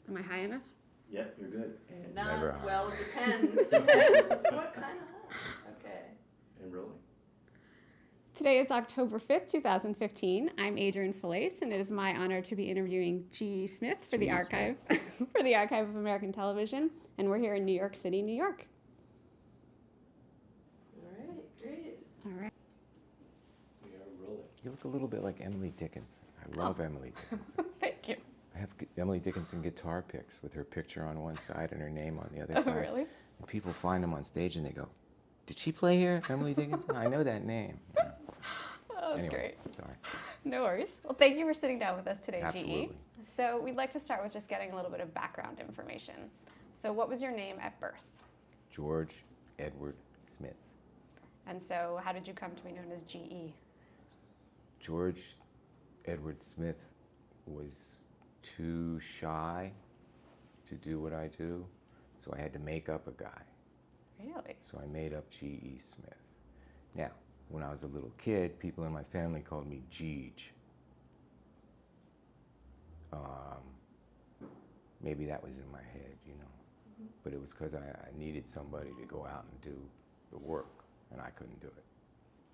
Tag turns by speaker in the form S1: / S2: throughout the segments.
S1: Am I high enough?
S2: Yep, you're good. And
S3: Not,
S4: Never.
S3: well, it depends. Depends. What kind of high? Okay.
S2: and rolling.
S1: Today is October 5th, 2015. I'm Adrienne Falaise, and it is my honor to be interviewing G.E. Smith for the
S4: G.E.
S1: Archive for the Archive of American Television, and we're here in New York City, New York.
S3: All right, great.
S1: All right.
S2: We are rolling.
S4: You look a little bit like Emily Dickinson. I love Emily Dickinson.
S1: Thank you.
S4: I have Emily Dickinson guitar picks with her picture on one side and her name on the other
S1: Oh,
S4: side.
S1: really?
S4: And people find them on stage and they go, "Did she play here, Emily Dickinson? I know that name." Yeah.
S1: Oh, that's
S4: Anyway,
S1: great.
S4: sorry.
S1: No worries. Well, thank you for sitting down with us today, G.E.
S4: Absolutely.
S1: So we'd like to start with just getting a little bit of background information. So what was your name at birth?
S4: George Edward Smith.
S1: And so how did you come to be known as G.E.?
S4: George Edward Smith was too shy to do what I do, so I had to make up a guy.
S1: Really?
S4: So I made up G.E. Smith. Now, when I was a little kid, people in my family called me Geege. Maybe that was in my head, you know. But it was because I needed somebody to go out and do the work, and I couldn't do it.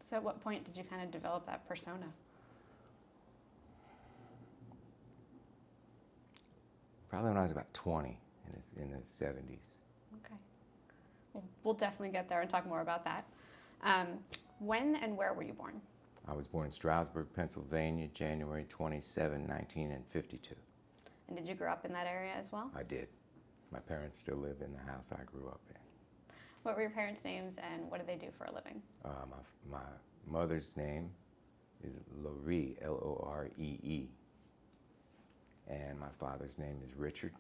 S1: So at what point did you kind of develop that persona?
S4: Probably when I was about 20, in the 70s.
S1: Okay. Well, we'll definitely get there and talk more about that. When and where were you born?
S4: I was born in Stroudsburg, Pennsylvania, January 27, 1952.
S1: And did you grow up in that area as well?
S4: I did. My parents still live in the house I grew up in.
S1: What were your parents' names and what did they do for a living?
S4: My mother's name is Loree, L-O-R-E-E. And my father's name is Richard.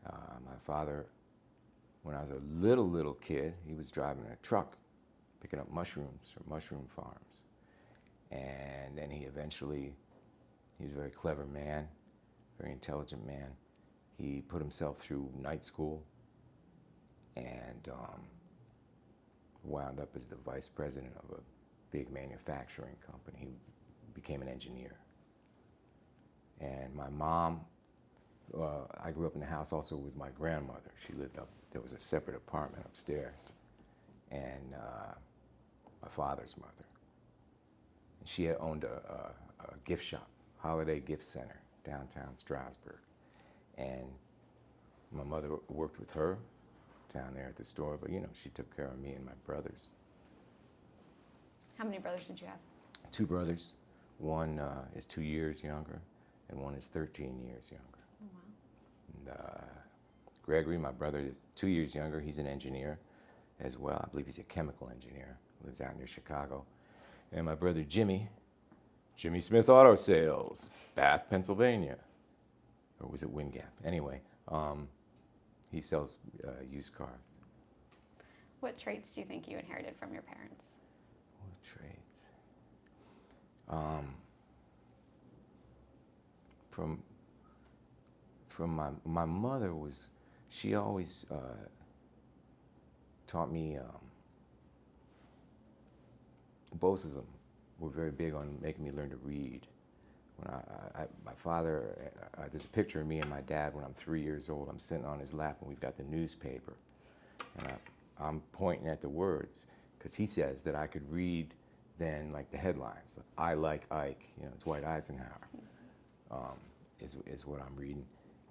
S4: My father, when I was a little kid, he was driving a truck, picking up mushrooms from mushroom farms. And then he was a very clever man, very intelligent man. He put himself through night school and wound up as the vice president of a big manufacturing company. He became an engineer. And my mom, I grew up in the house also with my grandmother. She lived there was a separate apartment upstairs. And my father's mother. And she had owned a gift shop, Holiday Gift Center, downtown Stroudsburg. And my mother worked with her down there at the store, but you know, she took care of me and my brothers.
S1: How many brothers did you have?
S4: 2 brothers. One is 2 years younger, and one is 13 years younger.
S1: Oh, wow.
S4: And, Gregory, my brother, is 2 years younger. He's an engineer as well. I believe he's a chemical engineer. Lives out near Chicago. And my brother Jimmy Smith Auto Sales, Bath, Pennsylvania. Or was it Wingap? Anyway, he sells used cars.
S1: What traits do you think you inherited from your parents?
S4: What traits? From my mother she always taught me, both of them were very big on making me learn to read. When my father, there's a picture of me and my dad when I'm 3 years old. I'm sitting on his lap and we've got the newspaper. And I'm pointing at the words because he says that I could read then like the headlines. I like Ike, you know, it's Dwight Eisenhower, is what I'm reading.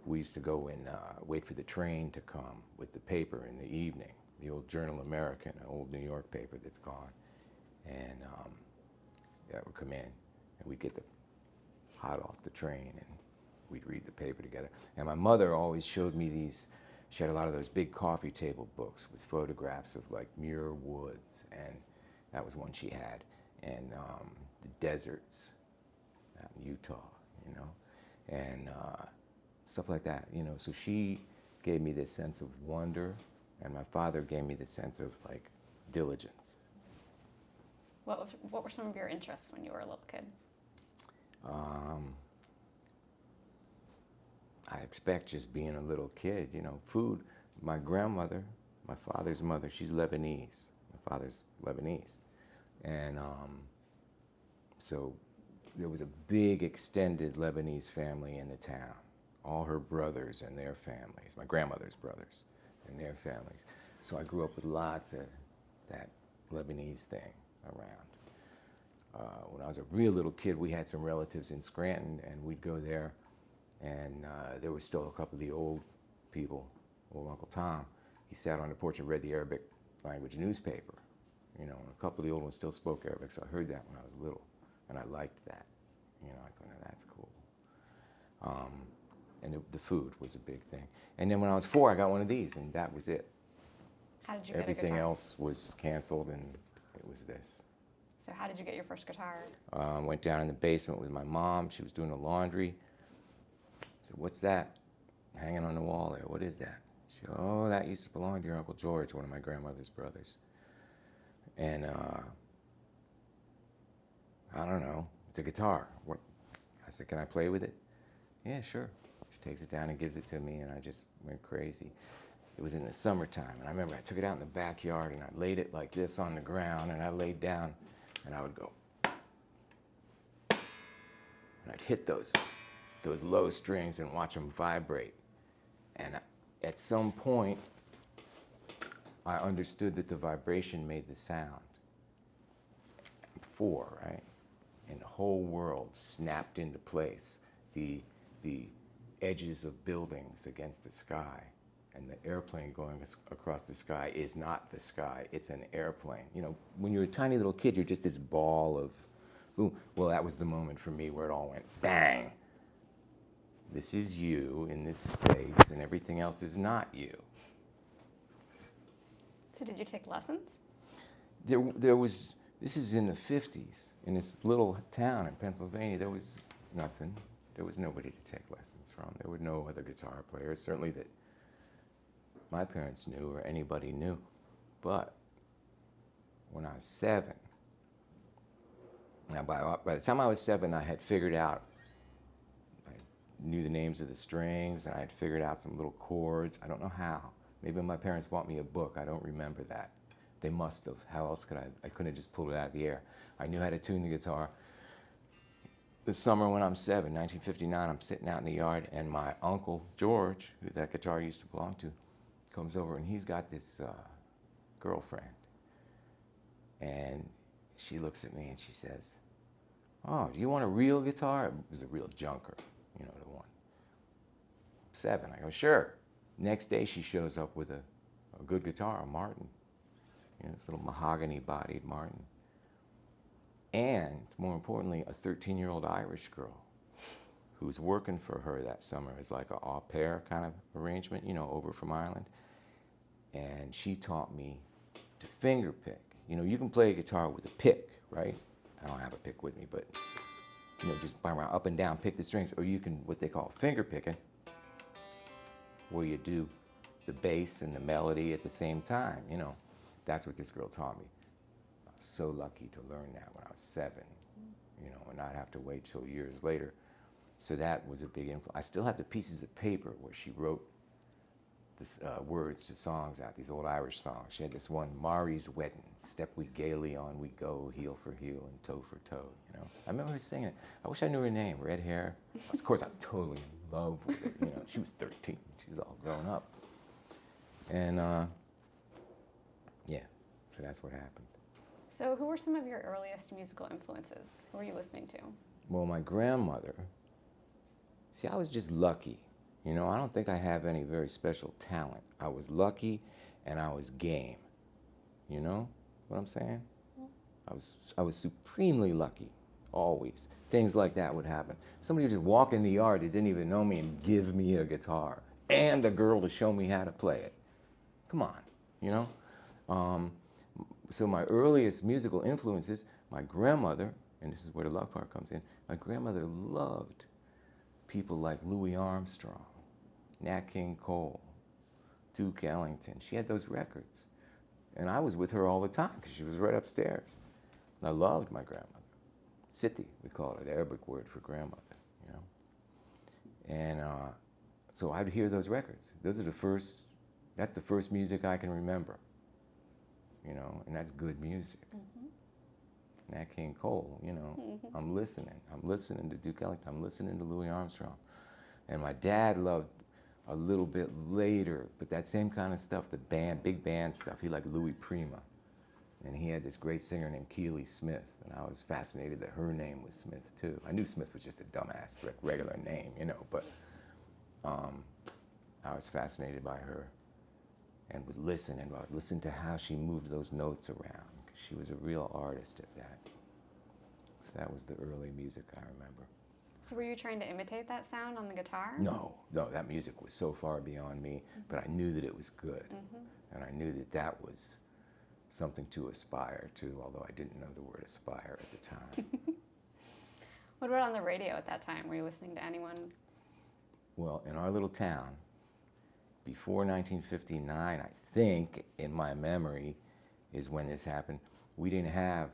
S4: We used to go and wait for the train to come with the paper in the evening, the old Journal American, an old New York paper that's gone. And that would come in, and we'd get the hot off the train, and we'd read the paper together. And my mother always showed me she had a lot of those big coffee table books with photographs of like Muir Woods, and that was one she had, and the deserts out in Utah, you know, and stuff like that, you know. So she gave me this sense of wonder, and my father gave me the sense of like diligence.
S1: What were some of your interests when you were a little kid?
S4: I expect just being a little kid, you know, food. My grandmother, my father's mother, she's Lebanese. My father's Lebanese. And so there was a big extended Lebanese family in the town. all her brothers and their families, my grandmother's brothers and their families. So I grew up with lots of that Lebanese thing around. When I was a real little kid, we had some relatives in Scranton, and we'd go there, and there was still a couple of the old people. Old Uncle Tom, he sat on the porch and read the Arabic language newspaper, you know, and a couple of the old ones still spoke Arabic, so I heard that when I was little, and I liked that. You know, I thought, "Oh, that's cool." And the food was a big thing. And then when I was 4, I got one of these, and that was it.
S1: How did you get a
S4: Everything
S1: guitar?
S4: else was canceled, and it was this.
S1: So how did you get your first guitar?
S4: Went down in the basement with my mom. She was doing the laundry. I said, "What's that hanging on the wall there? What is that?" She said, "Oh, that used to belong to your Uncle George, one of my grandmother's brothers." And I don't know, it's a guitar. What? I said, "Can I play with it?" "Yeah, sure." She takes it down and gives it to me, and I just went crazy. It was in the summertime, and I remember I took it out in the backyard, and I laid it like this on the ground, and I laid down, and I would go, and I'd hit those low strings and watch them vibrate. And at some point, I understood that the vibration made the sound. 4, right? And the whole world snapped into place. The edges of buildings against the sky, and the airplane going across the sky is not the sky, it's an airplane. You know, when you're a tiny little kid, you're just this ball of boom. Well, that was the moment for me where it all went bang. This is you in this space, and everything else is not you.
S1: So did you take lessons?
S4: There was, this is in the 50s, in this little town in Pennsylvania, there was nothing. There was nobody to take lessons from. There were no other guitar players, certainly that my parents knew or anybody knew. But when I was 7, now by the time I was 7, I had figured out, I knew the names of the strings, and I had figured out some little chords. I don't know how. Maybe my parents bought me a book. I don't remember that. They must have. How else could I couldn't have just pulled it out of the air. I knew how to tune the guitar. The summer when I'm 7, 1959, I'm sitting out in the yard, and my uncle, George, who that guitar used to belong to, comes over, and he's got this girlfriend. And she looks at me and she says, "Oh, do you want a real guitar?" It was a real junker, you know, the one. 7, I go, "Sure." Next day she shows up with a good guitar, a Martin. You know, this little mahogany-bodied Martin. And, more importantly, a 13-year-old Irish girl who was working for her that summer as like an au pair kind of arrangement, you know, over from Ireland. And she taught me to finger pick. You know, you can play a guitar with a pick, right? I don't have a pick with me, but, you know, just by around up and down, pick the strings. Or you can, what they call finger picking, where you do the bass and the melody at the same time, you know. That's what this girl taught me. I was so lucky to learn that when I was 7, you know, and not have to wait till years later. So that was a big influence. I still have the pieces of paper where she wrote this, words to songs out, these old Irish songs. She had this one, "Mari's Wedding, step we gaily on we go, heel for heel and toe for toe," you know. I remember her singing it. I wish I knew her name, red hair. Of course, I was totally in love with it, you know. She was 13, she was all grown up. And yeah, so that's what happened.
S1: So who were some of your earliest musical influences? Who were you listening to?
S4: Well, my grandmother, see, I was just lucky. You know, I don't think I have any very special talent. I was lucky and I was game. You know what I'm saying? I was supremely lucky, always. Things like that would happen. Somebody would just walk in the yard that didn't even know me and give me a guitar and a girl to show me how to play it. Come on, you know? So my earliest musical influences, my grandmother, and this is where the love part comes in, my grandmother loved people like Louis Armstrong, Nat King Cole, Duke Ellington. She had those records. And I was with her all the time because she was right upstairs. I loved my grandmother. Siti, we call it, the Arabic word for grandmother, you know. And so I'd hear those records. Those are that's the first music I can remember, you know, and that's good music. Mm-hmm. Nat King Cole, you know, I'm listening to Duke Ellington, I'm listening to Louis Armstrong. And my dad loved a little bit later, but that same kind of stuff, the band, big band stuff. He liked Louis Prima. And he had this great singer named Keely Smith, and I was fascinated that her name was Smith too. I knew Smith was just a dumbass, regular name, you know, but I was fascinated by her and would listen, and I'd listen to how she moved those notes around. She was a real artist at that. So that was the early music I remember.
S1: So were you trying to imitate that sound on the guitar?
S4: No, that music was so far beyond me, but I knew that it was good. And I knew that that was something to aspire to, although I didn't know the word aspire at the time.
S1: What about on the radio at that time? Were you listening to anyone?
S4: Well, in our little town, before 1959, I think, in my memory, is when this happened, we had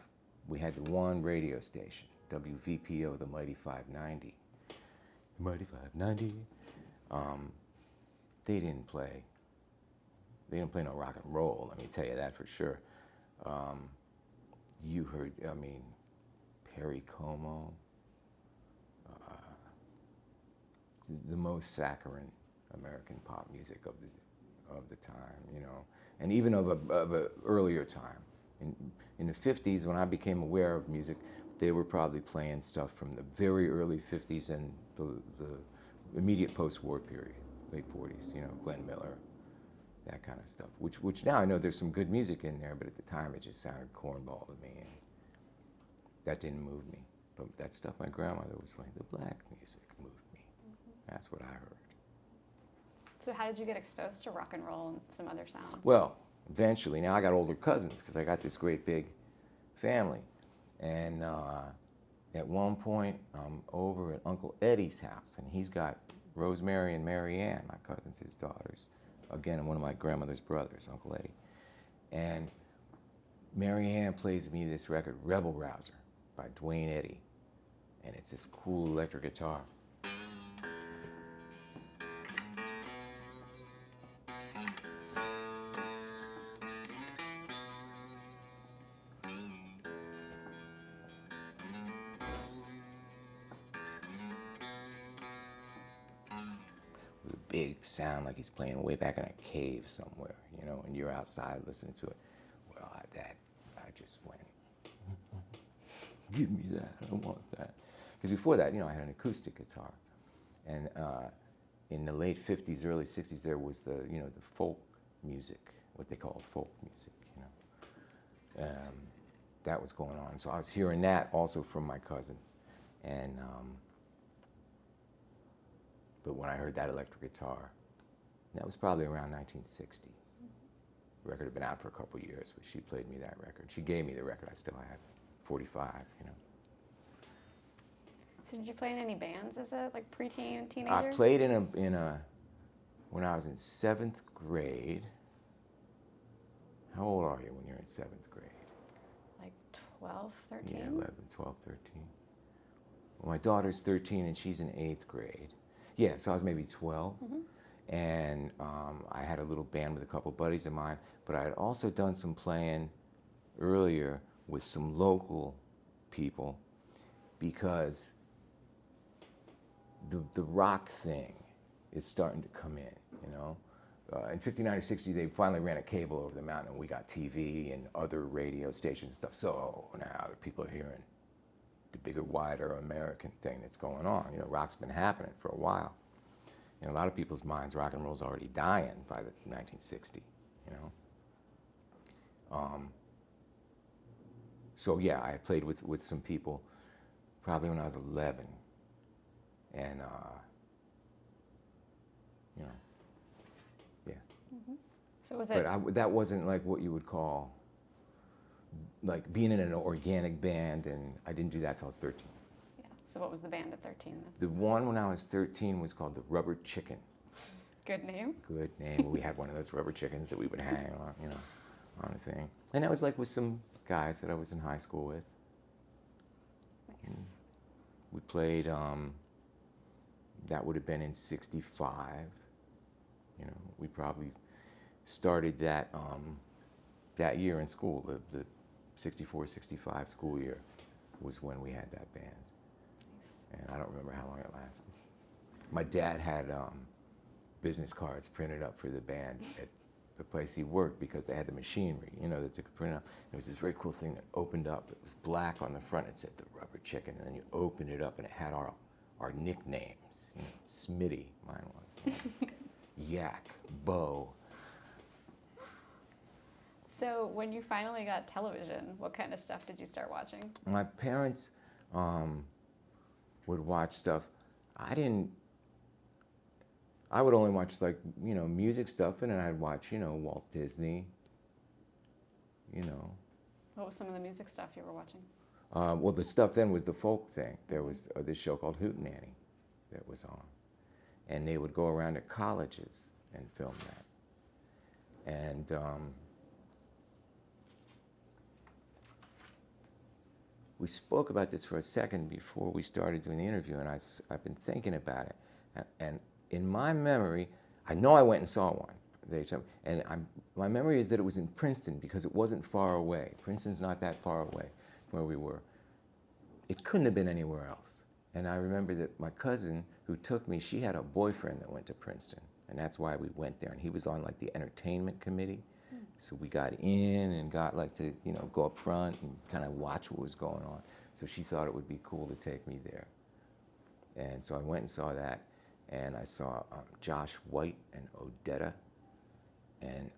S4: the one radio station, WVPO, the Mighty 590. The Mighty 590. They didn't play no rock and roll, let me tell you that for sure. You heard, Perry Como, the most saccharine American pop music of the time, you know, and even of a earlier time. In the 50s, when I became aware of music, they were probably playing stuff from the very early 50s and the immediate post-war period, late 40s, you know, Glenn Miller, that kind of stuff, which now I know there's some good music in there, but at the time it just sounded cornball to me, and that didn't move me. But that stuff my grandmother was playing, the black music moved me. That's what I heard.
S1: So how did you get exposed to rock and roll and some other sounds?
S4: Well, eventually, now I got older cousins because I got this great big family. And at one point, I'm over at Uncle Eddie's house, and he's got Rosemary and Mary Ann, my cousins, his daughters. Again, and one of my grandmother's brothers, Uncle Eddie. And Mary Ann plays me this record, Rebel Rouser, by Duane Eddy. And it's this cool electric guitar. Big sound like he's playing way back in a cave somewhere, you know, and you're outside listening to it. Well, I just went, give me that, I want that. Because before that, you know, I had an acoustic guitar. And in the late 50s, early 60s, there was the folk music, what they call folk music, you know. That was going on. So I was hearing that also from my cousins. And but when I heard that electric guitar, that was probably around 1960. The record had been out for a couple of years, but she played me that record. She gave me the record. I still had 45, you know.
S1: So did you play in any bands as a preteen, teenager?
S4: I played in a when I was in 7th grade. How old are you when you're in 7th grade? Like
S1: 12, 13?
S4: Yeah, 11, 12, 13. Well, my daughter's 13 and she's in 8th grade. Yeah, so I was maybe 12. And I had a little band with a couple buddies of mine, but I had also done some playing earlier with some local people because the rock thing is starting to come in, you know. In 59 or 60, they finally ran a cable over the mountain and we got TV and other radio stations and stuff. So now the people are hearing the bigger, wider American thing that's going on. You know, rock's been happening for a while. In a lot of people's minds, rock and roll's already dying by the 1960, you know. So yeah, I played with some people probably when I was 11. And, you know, yeah.
S1: So was it?
S4: But that wasn't like what you would call like being in an organic band, and I didn't do that till I was 13.
S1: Yeah. So what was the band at 13 then?
S4: The one when I was 13 was called the Rubber Chicken.
S1: Good name.
S4: Good name. We had one of those rubber chickens that we would hang on, you know, on a thing. And that was like with some guys that I was in high school with.
S1: Nice.
S4: We played, that would have been in 65. You know, we probably started that that year in school, the 64, 65 school year was when we had that band. And I don't remember how long it lasted. My dad had business cards printed up for the band at the place he worked because they had the machinery, you know, that they could print up. There was this very cool thing that opened up. It was black on the front. It said the Rubber Chicken, and then you opened it up, and it had our nicknames. You know, Smitty, mine was. Yak, Bo.
S1: So when you finally got television, what kind of stuff did you start watching?
S4: My parents would watch stuff. I would only watch, like, you know, music stuff, and then I'd watch, you know, Walt Disney, you know.
S1: What was some of the music stuff you were watching?
S4: Well, the stuff then was the folk thing. There was this show called Hootenanny that was on. And they would go around to colleges and film that. And we spoke about this for a second before we started doing the interview, and I've been thinking about it. And in my memory, I know I went and saw one. And my memory is that it was in Princeton because it wasn't far away. Princeton's not that far away from where we were. It couldn't have been anywhere else. And I remember that my cousin who took me, she had a boyfriend that went to Princeton. And that's why we went there. And he was on, like, the entertainment committee. So we got in and got, like, to, you know, go up front and kind of watch what was going on. So she thought it would be cool to take me there. And so I went and saw that. And I saw Josh White and Odetta and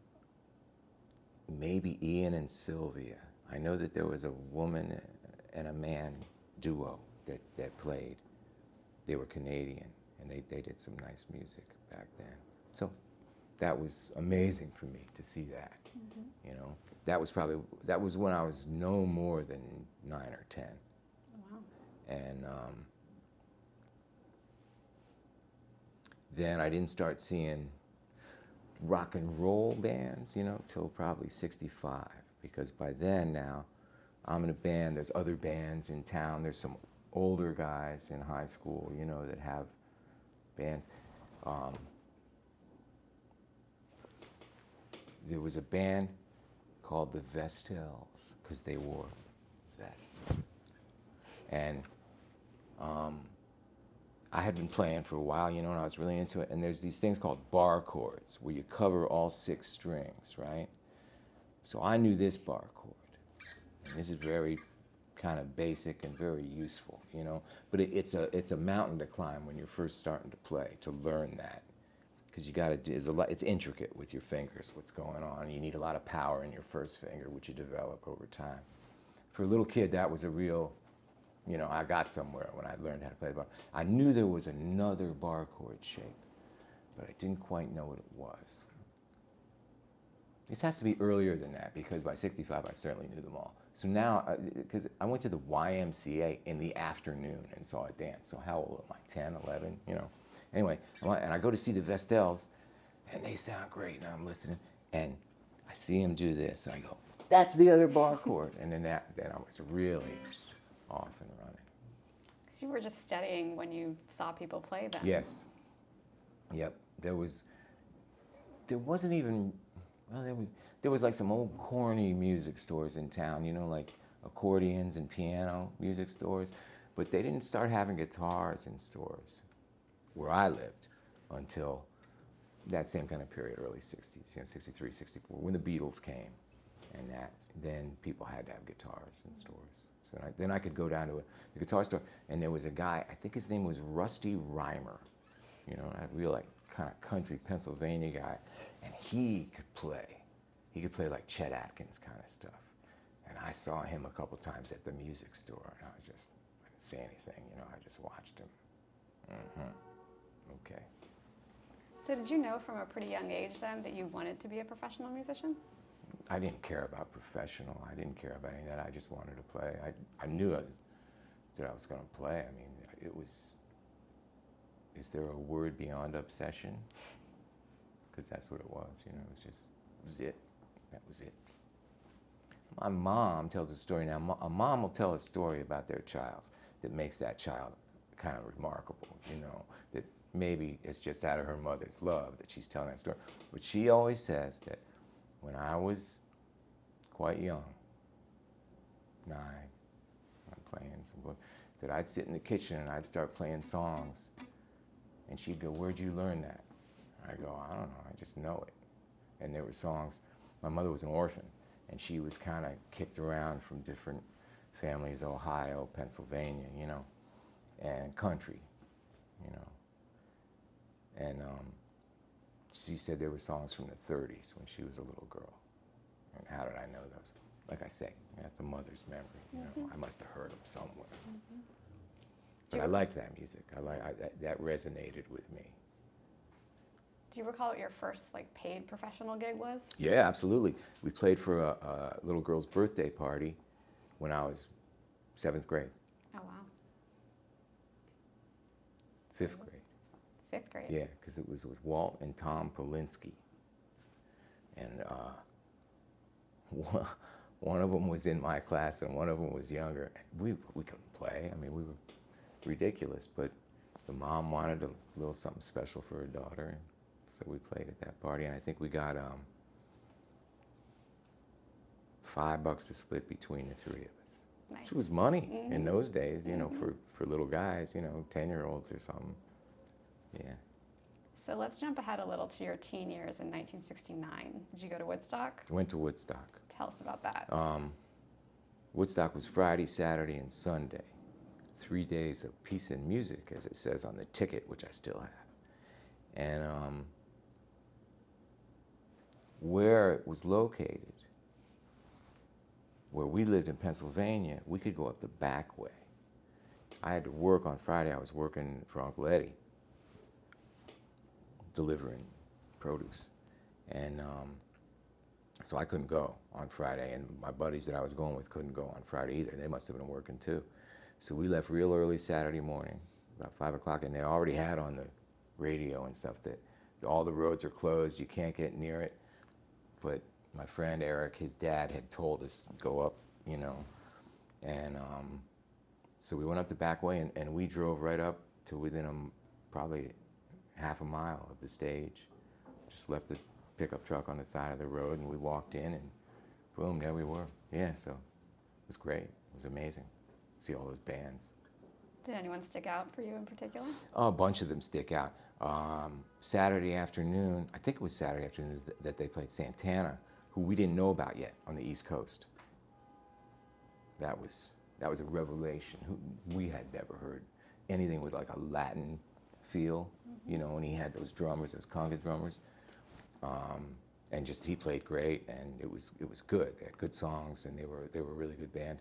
S4: maybe Ian and Sylvia. I know that there was a woman and a man duo that played. They were Canadian, and they did some nice music back then. So that was amazing for me to see that. Mm-hmm. You know, that was when I was no more than 9 or 10.
S1: Wow.
S4: And then I didn't start seeing rock and roll bands, you know, till probably 65, because by then now I'm in a band. There's other bands in town. There's some older guys in high school, you know, that have bands. There was a band called the Vestels because they wore vests. And I had been playing for a while, you know, and I was really into it. And there's these things called bar chords where you cover all 6 strings, right? So I knew this bar chord. And this is very kind of basic and very useful, you know. But it's a mountain to climb when you're first starting to play, to learn that. Because you got to do, it's intricate with your fingers, what's going on. You need a lot of power in your first finger, which you develop over time. For a little kid, that was a real, you know, I got somewhere when I learned how to play the bar. I knew there was another bar chord shape, but I didn't quite know what it was. This has to be earlier than that, because by 65, I certainly knew them all. So now, because I went to the YMCA in the afternoon and saw it dance. So how old am I, 10, 11, you know? Anyway, and I go to see the Vestels, and they sound great, and I'm listening, and I see them do this, and I go, that's the other bar chord. And then I was really off and running.
S1: Because you were just studying when you saw people play them.
S4: Yes. Yep. There wasn't even, well, there was like some old corny music stores in town, you know, like accordions and piano music stores, but they didn't start having guitars in stores where I lived until that same kind of period, early 60s, you know, 63, 64, when the Beatles came, and then people had to have guitars in stores. So then I could go down to the guitar store, and there was a guy, I think his name was Rusty Reimer, you know, a real, like, kind of country Pennsylvania guy, and he could play. He could play like Chet Atkins kind of stuff. And I saw him a couple times at the music store, and I didn't say anything, you know, I just watched him. Mm-hmm. Okay.
S1: So did you know from a pretty young age then that you wanted to be a professional musician?
S4: I didn't care about professional. I didn't care about any of that. I just wanted to play. I knew that I was going to play. I mean, it was, is there a word beyond obsession? Because that's what it was, you know, it was it. That was it. My mom tells a story now. A mom will tell a story about their child that makes that child kind of remarkable, you know, that maybe it's just out of her mother's love that she's telling that story. But she always says that when I was quite young, 9, I'm playing some book, that I'd sit in the kitchen and I'd start playing songs And she'd go, "Where'd you learn that?" I go, "I don't know, I just know it." And there were songs, my mother was an orphan, and she was kind of kicked around from different families, Ohio, Pennsylvania, you know, and country, you know. And she said there were songs from the 30s when she was a little girl. And how did I know those? Like I say, that's a mother's memory, you know. I must have heard them somewhere. But I liked that music. That resonated with me.
S1: Do you recall what your first like paid professional gig was?
S4: Yeah, absolutely. We played for a little girl's birthday party when I was 7th grade,
S1: Oh wow,
S4: 5th grade.
S1: 5th grade.
S4: Yeah, because it was with Walt and Tom Polinsky. And one of them was in my class and one of them was younger. We couldn't play. I mean, we were ridiculous, but the mom wanted a little something special for her daughter. And so we played at that party, and I think we got $5 to split between the three of us.
S1: Nice.
S4: Which was money in those days, you know, for little guys, you know, 10-year-olds or something. Yeah.
S1: So let's jump ahead a little to your teen years in 1969. Did you go to Woodstock?
S4: I went to Woodstock.
S1: Tell us about that.
S4: Woodstock was Friday, Saturday, and Sunday. 3 days of peace and music, as it says on the ticket, which I still have. And where it was located, where we lived in Pennsylvania, we could go up the back way. I had to work on Friday. I was working for Uncle Eddie, delivering produce. And so I couldn't go on Friday, and my buddies that I was going with couldn't go on Friday either. They must have been working too. So we left real early Saturday morning, about 5 o'clock, and they already had on the radio and stuff that all the roads are closed, you can't get near it. But my friend Eric, his dad, had told us go up, you know. And so we went up the back way, and we drove right up to within probably half a mile of the stage. Just left the pickup truck on the side of the road, and we walked in, and boom, there we were. Yeah, so it was great. It was amazing. See all those bands.
S1: Did anyone stick out for you in particular?
S4: Oh, a bunch of them stick out. Saturday afternoon, I think it was Saturday afternoon that they played Santana, who we didn't know about yet on the East Coast. That was a revelation. We had never heard anything with like a Latin feel, you know, and he had those drummers, those conga drummers. And just he played great, and it was good. They had good songs, and they were a really good band.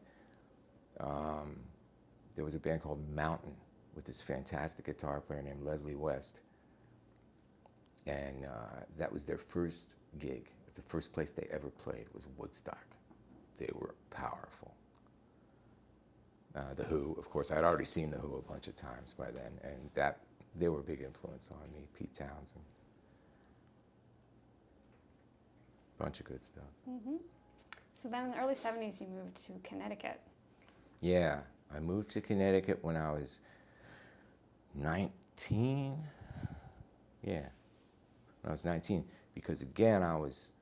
S4: There was a band called Mountain with this fantastic guitar player named Leslie West, and that was their first gig. It was the first place they ever played was Woodstock. They were powerful. The Who, of course, I'd already seen The Who a bunch of times by then, and they were a big influence on me. Pete Townsend. Bunch of good stuff.
S1: So then in the early 70s, you moved to Connecticut.
S4: Yeah, I moved to Connecticut when I was 19. Yeah, when I was 19, because again, I was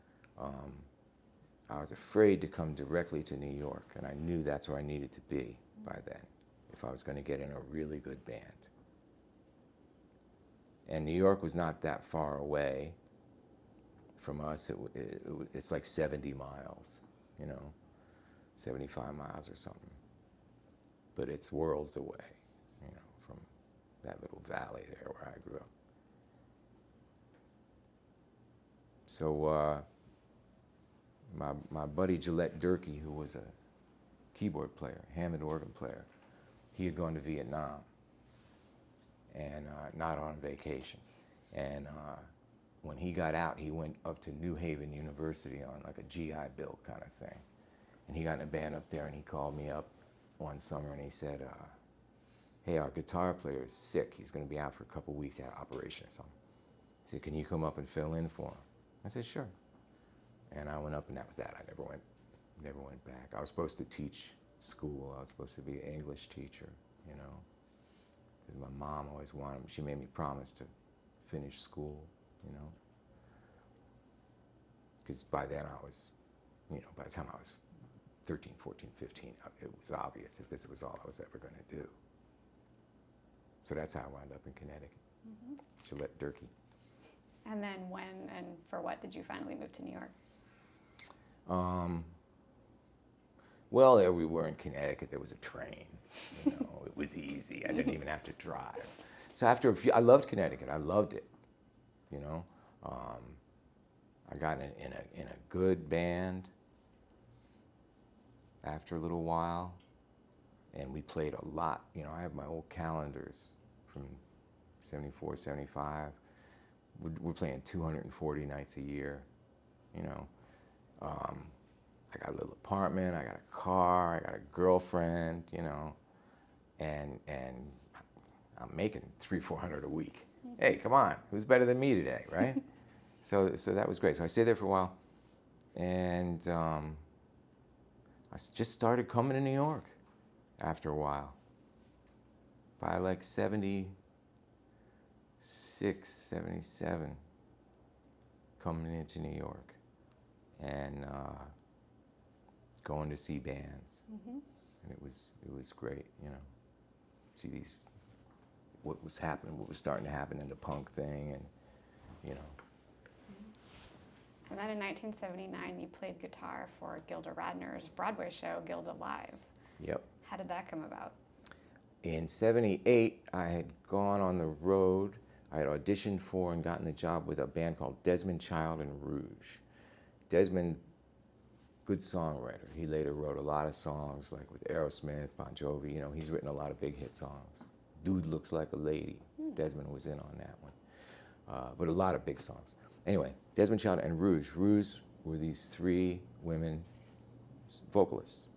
S4: afraid to come directly to New York, and I knew that's where I needed to be by then, if I was going to get in a really good band. And New York was not that far away from us. It's like 70 miles, you know, 75 miles or something. But it's worlds away, you know, from that little valley there where I grew up. So my buddy Gillette Durkee, who was a keyboard player, Hammond organ player, he had gone to Vietnam, and not on vacation. And when he got out, he went up to New Haven University on like a GI Bill kind of thing. And he got in a band up there, and he called me up one summer, and he said, hey, our guitar player is sick. He's going to be out for a couple weeks, he had an operation or something. He said, can you come up and fill in for him? I said, sure. And I went up, and that was that. I never went back. I was supposed to teach school. I was supposed to be an English teacher, you know, because my mom always wanted me. She made me promise to finish school, you know, because by then I was, you know, by the time I was 13, 14, 15, it was obvious that this was all I was ever going to do. So that's how I wound up in Connecticut. Gillette Durkee.
S1: And then when and for what did you finally move to New York?
S4: Well, there we were in Connecticut. There was a train. You know, it was easy. I didn't even have to drive. So after a few, I loved Connecticut. I loved it. You know, I got in a good band after a little while, and we played a lot. You know, I have my old calendars from '74, '75. We're playing 240 nights a year. You know. I got a little apartment, I got a car, I got a girlfriend, you know, and I'm making $300-400 a week. Hey, come on, who's better than me today, right? So that was great. So I stayed there for a while, and just started coming to New York after a while. By like 76, 77, coming into New York, and going to see bands, and it was great, you know. See what was happening, what was starting to happen in the punk thing, and you know.
S1: And then in 1979, you played guitar for Gilda Radner's Broadway show, Gilda Live.
S4: Yep.
S1: How did that come about?
S4: In '78, I had gone on the road. I had auditioned for and gotten a job with a band called Desmond Child and Rouge. Desmond, good songwriter. He later wrote a lot of songs like with Aerosmith, Bon Jovi. You know, he's written a lot of big hit songs. Dude Looks Like a Lady. Desmond was in on that one. But a lot of big songs. Anyway, Desmond Child and Rouge. Rouge were these three women vocalists.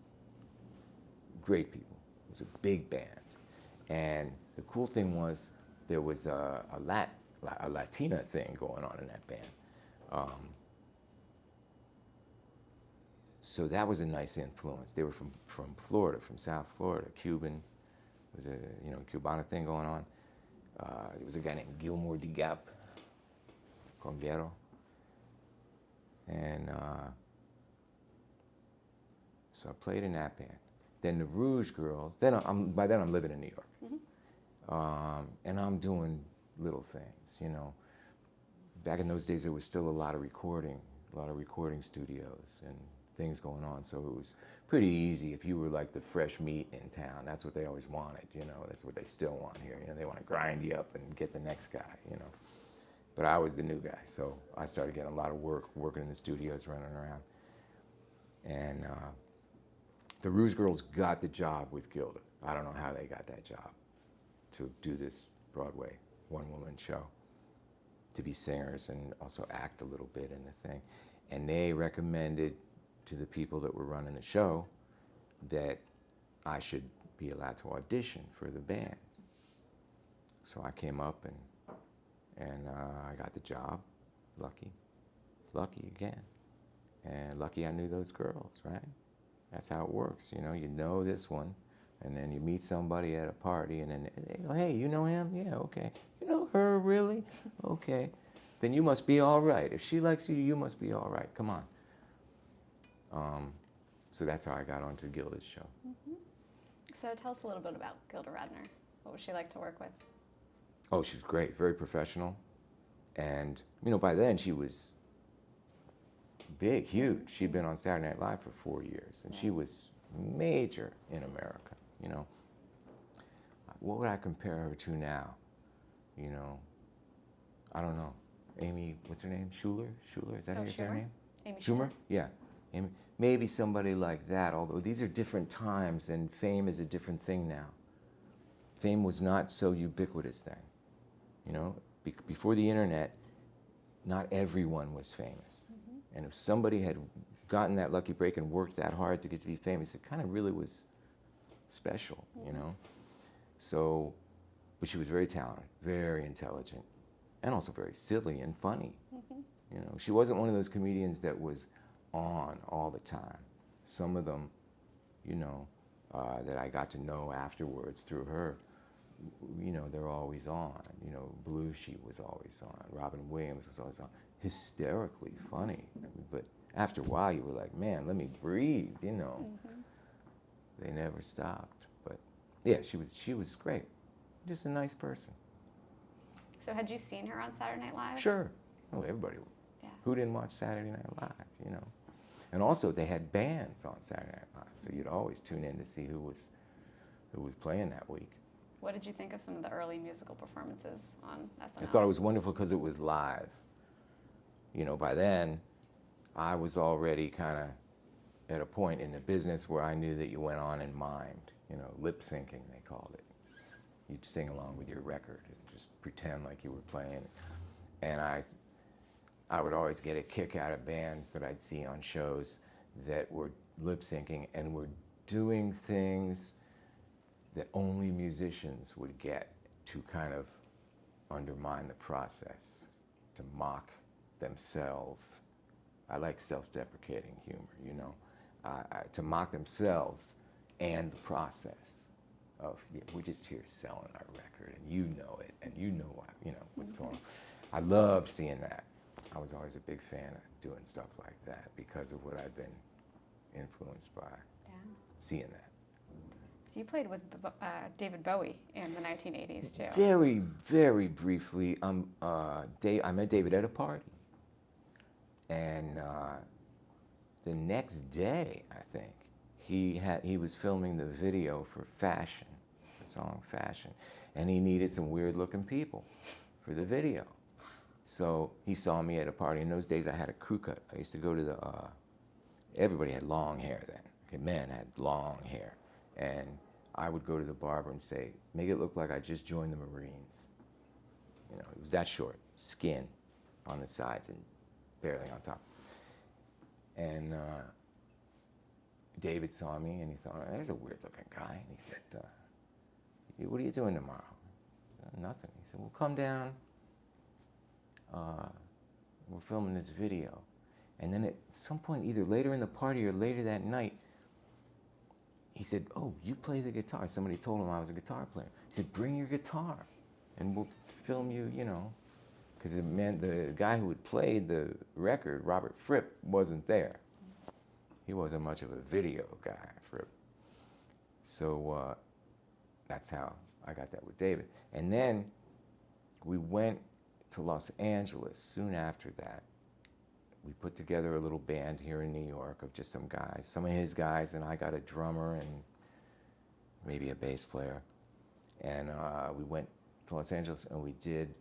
S4: Great people. It was a big band. And the cool thing was there was a Latina thing going on in that band. So that was a nice influence. They were from Florida, from South Florida, Cuban. There was a Cubana thing going on. There was a guy named Gilmore DeGap, Conguero. And so I played in that band. Then the Rouge Girls, by then I'm living in New York. And I'm doing little things, you know. Back in those days, there was still a lot of recording studios and things going on. So it was pretty easy if you were like the fresh meat in town. That's what they always wanted, you know. That's what they still want here. You know, they want to grind you up and get the next guy, you know. But I was the new guy, so I started getting a lot of work, working in the studios, running around. And the Rouge Girls got the job with Gilda. I don't know how they got that job, to do this Broadway one-woman show, to be singers and also act a little bit in the thing. And they recommended to the people that were running the show that I should be allowed to audition for the band. So I came up and I got the job, lucky again. And lucky I knew those girls, right? That's how it works, you know this one, and then you meet somebody at a party, and then they go, hey, you know him? Yeah, okay. You know her, really? Okay. Then you must be all right. If she likes you, you must be all right. Come on. So that's how I got onto Gilda's show.
S1: So tell us a little bit about Gilda Radner. What was she like to work with?
S4: Oh, she was great, very professional. And, you know, by then she was big, huge. She'd been on Saturday Night Live for 4 years, and she was major in America, you know. What would I compare her to now? You know, I don't know. Amy, what's her name? Schuler? Is that how you say her name?
S1: Amy
S4: Schumer? Yeah. Amy. Maybe somebody like that, although these are different times, and fame is a different thing now. Fame was not so ubiquitous then. You know, before the internet, not everyone was famous. And if somebody had gotten that lucky break and worked that hard to get to be famous, it kind of really was special, you know? So, but she was very talented, very intelligent, and also very silly and funny. You know, she wasn't one of those comedians that was on all the time. Some of them, you know, that I got to know afterwards through her, you know, they're always on. You know, Belushi was always on. Robin Williams was always on. Hysterically funny. I mean, but after a while, you were like, man, let me breathe, you know. They never stopped. But yeah, she was great. Just a nice person.
S1: So had you seen her on Saturday Night Live?
S4: Sure. Well, everybody would.
S1: Yeah.
S4: Who didn't watch Saturday Night Live, you know? And also, they had bands on Saturday Night Live, so you'd always tune in to see who was playing that week.
S1: What did you think of some of the early musical performances on SNL?
S4: I thought it was wonderful because it was live. You know, by then, I was already kind of at a point in the business where I knew that you went on and mimed, you know, lip syncing, they called it. You'd sing along with your record and just pretend like you were playing. And I would always get a kick out of bands that I'd see on shows that were lip syncing and were doing things that only musicians would get to kind of undermine the process, to mock themselves. I like self-deprecating humor, you know, to mock themselves and the process of, yeah, we're just here selling our record, and you know it, and you know what, you know, what's going on. I loved seeing that. I was always a big fan of doing stuff like that because of what I'd been influenced by,
S1: Yeah.
S4: seeing that.
S1: So you played with David Bowie in the 1980s too.
S4: Very, very briefly, I met David at a party. And the next day, I think, he was filming the video for Fashion, the song Fashion, and he needed some weird-looking people for the video. So he saw me at a party. In those days, I had a crew cut. I used to go to everybody had long hair then. Okay, men had long hair. And I would go to the barber and say, make it look like I just joined the Marines. You know, it was that short, skin on the sides and barely on top. And David saw me and he thought, there's a weird looking guy. And he said, what are you doing tomorrow? I said, nothing. He said, well, come down. We're filming this video. And then at some point, either later in the party or later that night, he said, oh, you play the guitar. Somebody told him I was a guitar player. He said, bring your guitar and we'll film you, you know. Because it meant the guy who had played the record, Robert Fripp, wasn't there. He wasn't much of a video guy, Fripp. So that's how I got that with David. And then we went to Los Angeles soon after that. We put together a little band here in New York of just some guys, some of his guys, and I got a drummer and maybe a bass player. And we went to Los Angeles and we did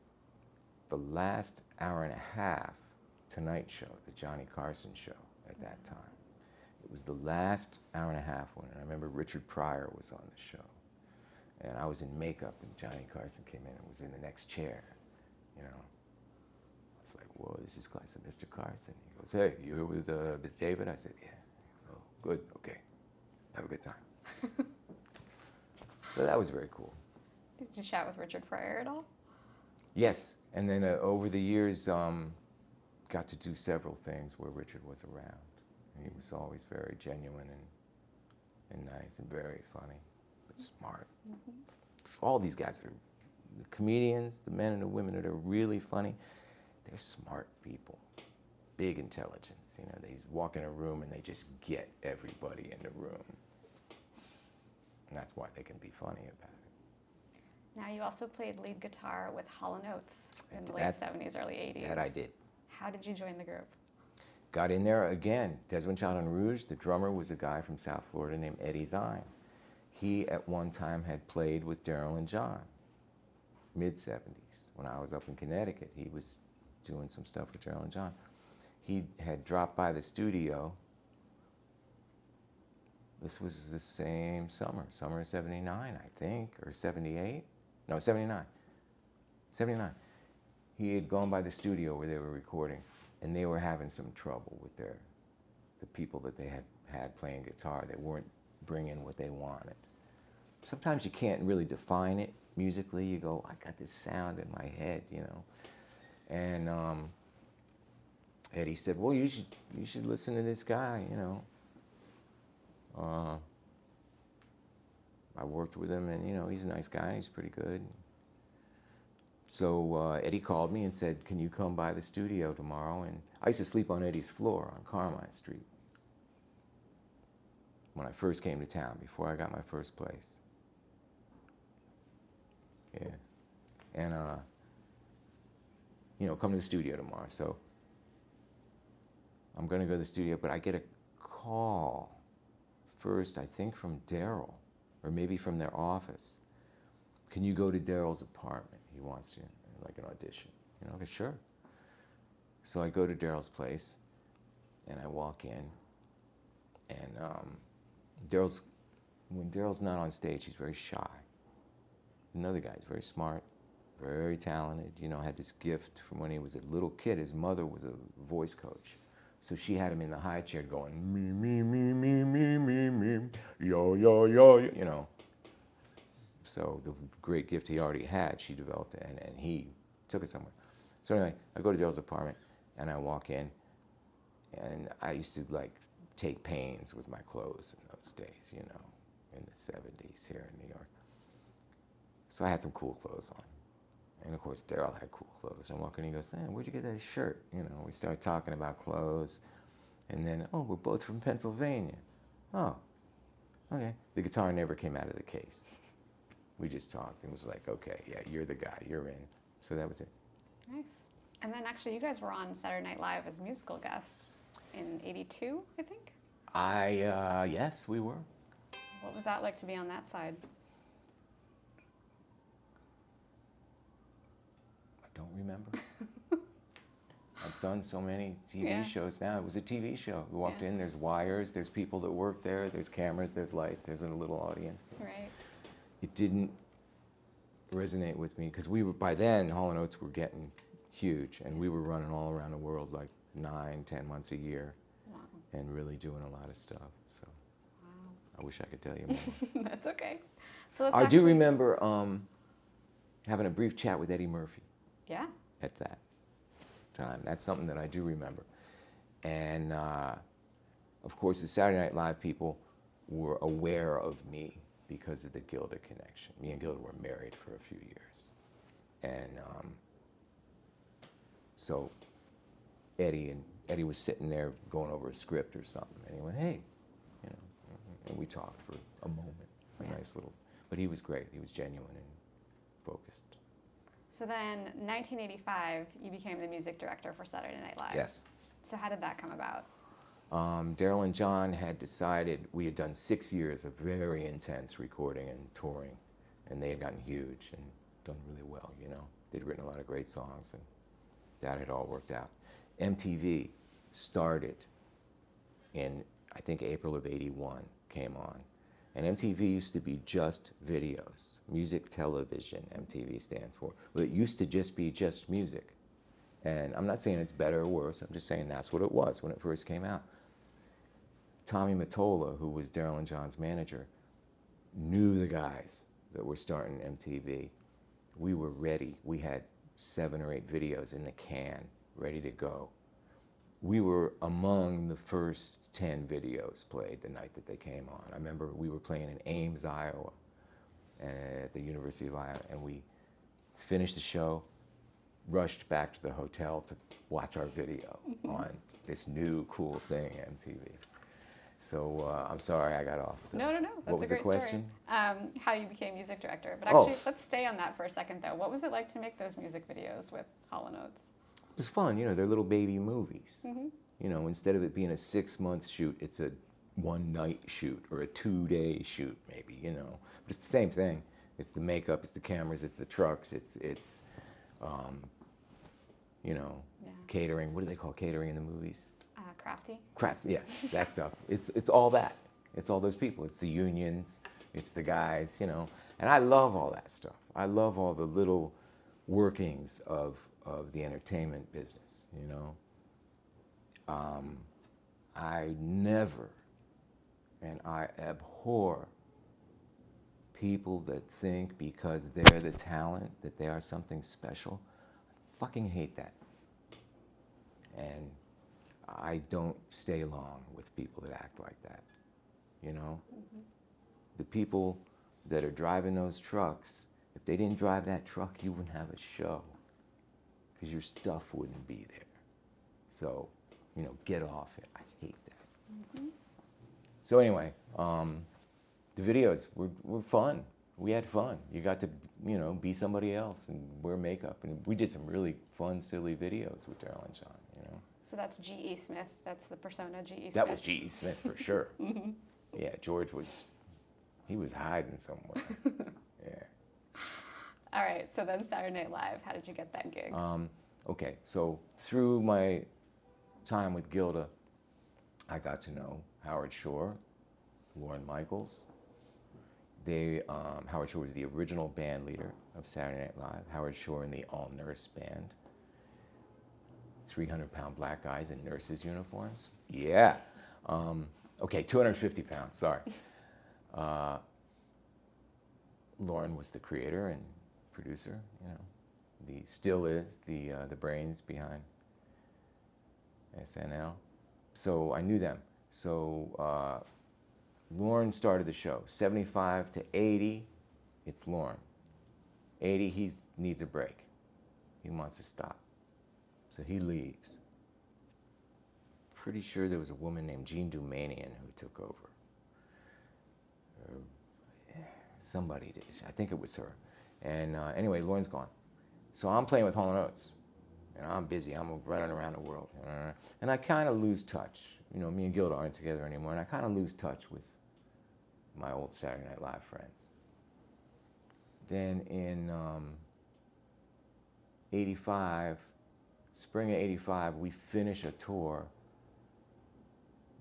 S4: the last hour and a half Tonight Show, the Johnny Carson show at that time. It was the last hour and a half one, and I remember Richard Pryor was on the show. And I was in makeup, and Johnny Carson came in and was in the next chair, you know. I was like, whoa, this is class of Mr. Carson. He goes, hey, you here with David? I said, yeah. Oh, good, okay. Have a good time. So that was very cool.
S1: Did you chat with Richard Pryor at all?
S4: Yes, and then over the years, got to do several things where Richard was around. He was always very genuine and nice and very funny, but smart. Mm-hmm. All these guys are the comedians, the men and the women that are really funny. They're smart people, big intelligence. You know, they walk in a room and they just get everybody in the room. And that's why they can be funny about it.
S1: Now you also played lead guitar with Hall & Oates in the late 70s, early 80s.
S4: That I did.
S1: How did you join the group?
S4: Got in there again. Desmond Child and Rouge, the drummer was a guy from South Florida named Eddie Zine. He at one time had played with Daryl and John, mid-70s. When I was up in Connecticut, he was doing some stuff with Daryl and John. He had dropped by the studio. This was the same summer of 79, I think, or 78. No, 79. 79. He had gone by the studio where they were recording, and they were having some trouble with the people that they had playing guitar. They weren't bringing what they wanted. Sometimes you can't really define it musically. You go, I got this sound in my head, you know. And Eddie said, well, you should listen to this guy, you know. I worked with him, and you know, he's a nice guy. He's pretty good. So Eddie called me and said, can you come by the studio tomorrow? And I used to sleep on Eddie's floor on Carmine Street when I first came to town, before I got my first place. Yeah. And come to the studio tomorrow. So I'm going to go to the studio, but I get a call first, I think from Daryl, or maybe from their office. Can you go to Daryl's apartment? He wants to, like an audition. Okay, sure. So I go to Daryl's place, and I walk in, and when Daryl's not on stage, he's very shy. Another guy, he's very smart, very talented, had this gift from when he was a little kid. His mother was a voice coach. So she had him in the high chair going, me, me, me, me, me, me, me, yo, yo, yo, So the great gift he already had, she developed it, and he took it somewhere. So anyway, I go to Daryl's apartment, and I walk in, and I used to, take pains with my clothes in those days, in the 70s here in New York. So I had some cool clothes on. And of course, Daryl had cool clothes. And I walk in and he goes, hey, where'd you get that shirt? We started talking about clothes. And then, oh, we're both from Pennsylvania. Oh, okay. The guitar never came out of the case. We just talked and it was like, okay, yeah, you're the guy, you're in. So that was it.
S1: Nice. And then actually you guys were on Saturday Night Live as musical guests in '82, I think?
S4: Yes, we were.
S1: What was that like to be on that side?
S4: I don't remember. I've done so many TV
S1: Yeah.
S4: shows now. It was a TV show. We walked
S1: Yeah.
S4: in, there's wires, there's people that work there, there's cameras, there's lights, there's a little audience.
S1: Right.
S4: It didn't resonate with me because by then, Hall & Oates were getting huge and we were running all around the world like 9-10 months a year
S1: Wow.
S4: and really doing a lot of stuff. So
S1: Wow.
S4: I wish I could tell you more.
S1: That's okay. So let's
S4: I do
S1: actually-
S4: remember having a brief chat with Eddie Murphy
S1: Yeah.
S4: at that time. That's something that I do remember. And of course, the Saturday Night Live people were aware of me because of the Gilda connection. Me and Gilda were married for a few years. And so Eddie was sitting there going over a script or something. And he went, hey, and we talked for a moment, a
S1: Yeah.
S4: nice little, but he was great. He was genuine and focused.
S1: So then 1985, you became the music director for Saturday Night Live.
S4: Yes.
S1: So how did that come about?
S4: Daryl and John had decided, we had done 6 years of very intense recording and touring, and they had gotten huge and done really well, They'd written a lot of great songs, and that had all worked out. MTV started in, I think, April of '81, came on. And MTV used to be just videos, music television, MTV stands for. Well, it used to just be just music. And I'm not saying it's better or worse, I'm just saying that's what it was when it first came out. Tommy Mottola, who was Daryl and John's manager, knew the guys that were starting MTV. We were ready. We had 7 or 8 videos in the can, ready to go. We were among the first 10 videos played the night that they came on. I remember we were playing in Ames, Iowa, at the University of Iowa, and we finished the show, rushed back to the hotel to watch our video on this new cool thing, MTV. So I'm sorry I got off.
S1: No. That's
S4: what was
S1: a great
S4: the question?
S1: story. How you became music director. But
S4: Oh.
S1: actually, let's stay on that for a second, though. What was it like to make those music videos with Hall & Oates?
S4: It was fun, they're little baby movies.
S1: Mm-hmm.
S4: Instead of it being a 6-month shoot, it's a 1-night shoot or a 2-day shoot, maybe, But it's the same thing. It's the makeup, it's the cameras, it's the trucks, it's catering. What do they call catering in the movies?
S1: Crafty.
S4: Craft, yeah, that stuff. It's all that. It's all those people. It's the unions, it's the guys, And I love all that stuff. I love all the little workings of the entertainment business, I never, and I abhor people that think because they're the talent that they are something special. I fucking hate that. And I don't stay long with people that act like that,
S1: Mm-hmm.
S4: The people that are driving those trucks, if they didn't drive that truck, you wouldn't have a show because your stuff wouldn't be there. So, get off it. I hate that. Mm-hmm. So anyway, the videos were fun. we had fun. You got to, you know, be somebody else and wear makeup. And we did some really fun, silly videos with Daryl and John, you know.
S1: So that's G.E. Smith. That's the persona G.E. Smith.
S4: That was G.E. Smith for sure. Yeah, George was, he was hiding somewhere. Yeah.
S1: All right, so then Saturday Night Live, how did you get that gig?
S4: Okay, so through my time with Gilda, I got to know Howard Shore, Lorne Michaels. Howard Shore was the original band leader of Saturday Night Live. Howard Shore and the All Nurse Band. 300-pound black guys in nurses' uniforms. Yeah. Okay, 250 pounds, sorry. Lorne was the creator and producer, you know. Still is the brains behind SNL. So I knew them. So Lorne started the show. 75 to 80, it's Lorne. 80, he needs a break. He wants to stop. So he leaves. Pretty sure there was a woman named Jean Doumanian who took over. Somebody did. I think it was her. And anyway, Lorne's gone. So I'm playing with Hall & Oates. And I'm busy. I'm running around the world. And I kind of lose touch. You know, me and Gilda aren't together anymore. And I kind of lose touch with my old Saturday Night Live friends. Then in 85, spring of 85, we finish a tour.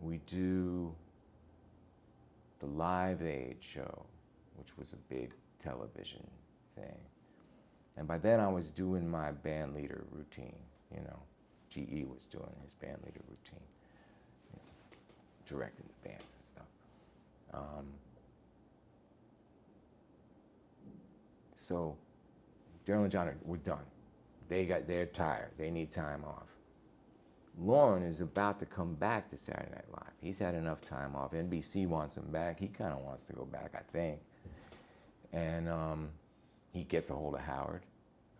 S4: We do the Live Aid show, which was a big television thing. And by then I was doing my band leader routine, you know. G.E. was doing his band leader routine, you know, directing the bands and stuff. So Daryl and John were done. They're tired. They need time off. Lorne is about to come back to Saturday Night Live. He's had enough time off. NBC wants him back. He kind of wants to go back, I think. And he gets a hold of Howard,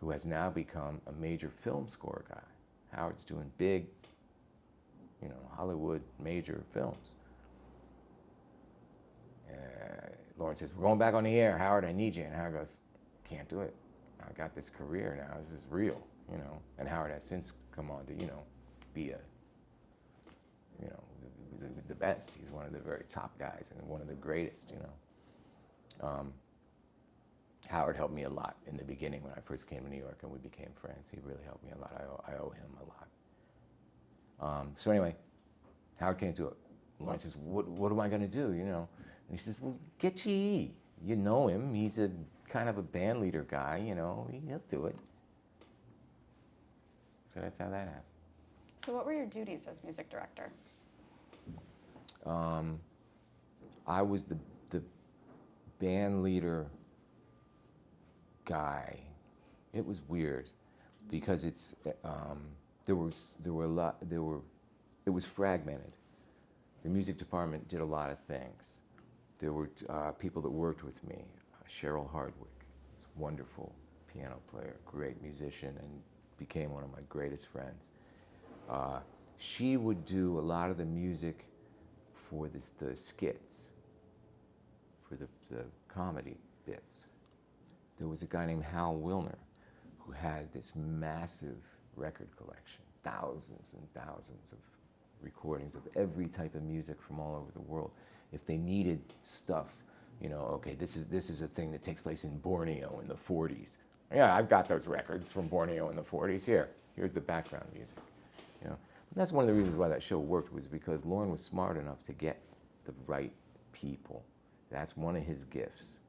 S4: who has now become a major film score guy. Howard's doing big, you know, Hollywood major films. Lorne says, "We're going back on the air, Howard, I need you." And Howard goes, "Can't do it. I got this career now. This is real, you know." And Howard has since come on to, you know, be you know, the best. He's one of the very top guys and one of the greatest, you know. Howard helped me a lot in the beginning when I first came to New York and we became friends. He really helped me a lot. I owe him a lot. So anyway, Howard came to it. Lorne says, what am I going to do, you know? And he says, well, get G.E. You know him. He's a kind of a band leader guy, you know. He'll do it. So that's how that happened.
S1: So what were your duties as music director?
S4: I was the band leader guy. It was weird because it was fragmented. The music department did a lot of things. There were people that worked with me. Cheryl Hardwick, this wonderful piano player, great musician, and became one of my greatest friends. She would do a lot of the music for the skits, for the comedy bits. There was a guy named Hal Wilner who had this massive record collection, thousands and thousands of recordings of every type of music from all over the world. If they needed stuff, you know, okay, this is a thing that takes place in Borneo in the 40s. Yeah, I've got those records from Borneo in the 40s. Here's the background music. You know, and that's one of the reasons why that show worked, was because Lorne was smart enough to get the right people. That's one of his gifts.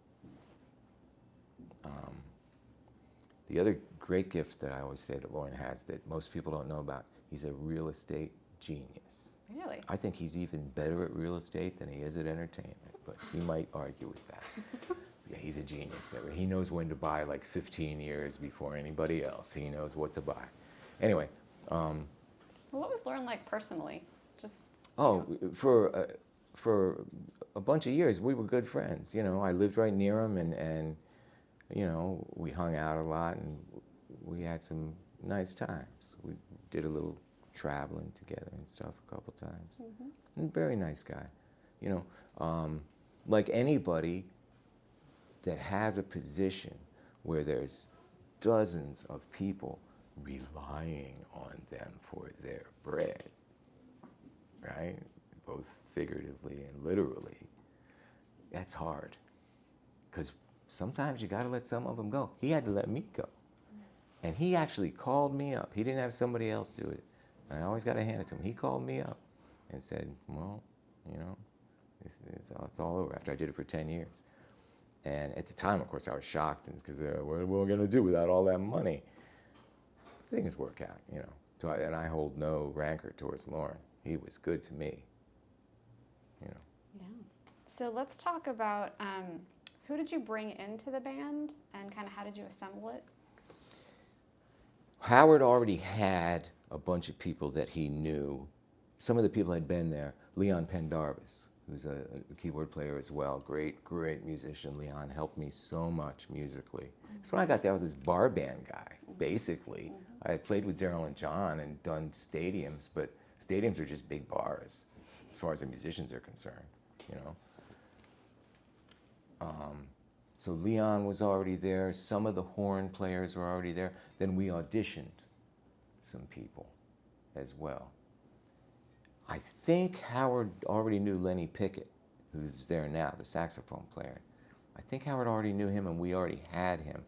S4: The other great gift that I always say that Lorne has that most people don't know about, he's a real estate genius.
S1: Really?
S4: I think he's even better at real estate than he is at entertainment, but he might argue with that. Yeah, he's a genius. He knows when to buy like 15 years before anybody else. He knows what to buy. Anyway.
S1: Well, what was Lorne like personally? Just.
S4: For a bunch of years, we were good friends. You know, I lived right near him, and you know, we hung out a lot, and we had some nice times. We did a little traveling together and stuff a couple times. Mm-hmm. And very nice guy. You know, like anybody, that has a position where there's dozens of people relying on them for their bread, right? Both figuratively and literally. That's hard. Because sometimes you got to let some of them go. He had to let me go. And he actually called me up. He didn't have somebody else do it. And I always got to hand it to him. He called me up and said, well, you know, it's all over after I did it for 10 years. And at the time, of course, I was shocked because what are we going to do without all that money? Things work out, you know. So and I hold no rancor towards Loren. He was good to me, you know.
S1: Yeah. So let's talk about who did you bring into the band and kind of how did you assemble it?
S4: Howard already had a bunch of people that he knew. Some of the people had been there. Leon Pendarvis, who's a keyboard player as well. Great, great musician. Leon helped me so much musically. So when I got there, I was this bar band guy, basically. I had played with Daryl and John and done stadiums, but stadiums are just big bars as far as the musicians are concerned, you know. So Leon was already there. Some of the horn players were already there. Then we auditioned some people as well. I think Howard already knew Lenny Pickett, who's there now, the saxophone player. I think Howard already knew him and we already had him.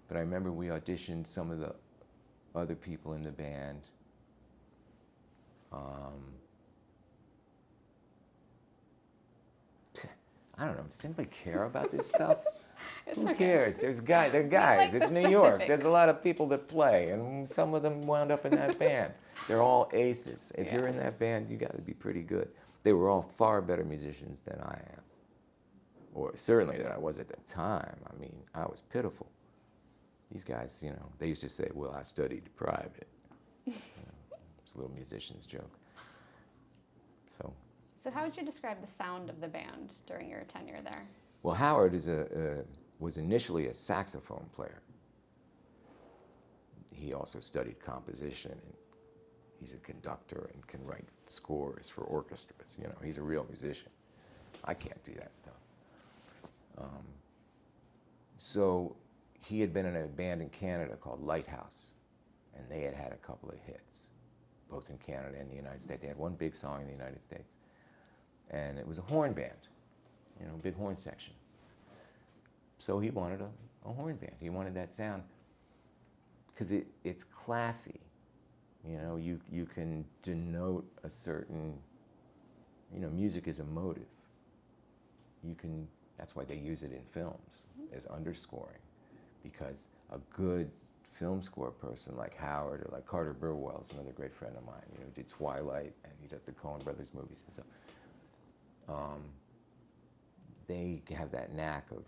S4: But I remember we auditioned some of the other people in the band. I don't know, does anybody care about this stuff? Who
S1: okay.
S4: cares? They're guys.
S1: like
S4: It's
S1: the
S4: New York.
S1: specifics.
S4: There's a lot of people that play, and some of them wound up in that band. They're all aces. If you're in that band, you got to be pretty good. They were all far better musicians than I am, or certainly than I was at the time. I mean, I was pitiful. These guys, you know, they used to say, "Well, I studied private." You know, it's a little musician's joke.
S1: So how would you describe the sound of the band during your tenure there?
S4: Well, Howard was initially a saxophone player. He also studied composition, and he's a conductor and can write scores for orchestras. You know, he's a real musician. I can't do that stuff. So he had been in a band in Canada called Lighthouse, and they had had a couple of hits, both in Canada and the United States. They had one big song in the United States, and it was a horn band, you know, big horn section. So he wanted a horn band. He wanted that sound because it's classy. You know, you can denote a certain, you know, music is emotive. That's why they use it in films as underscoring, because a good film score person like Howard or like Carter Burwell is another great friend of mine, you know, did Twilight and he does the Coen Brothers movies and stuff. They have that knack of,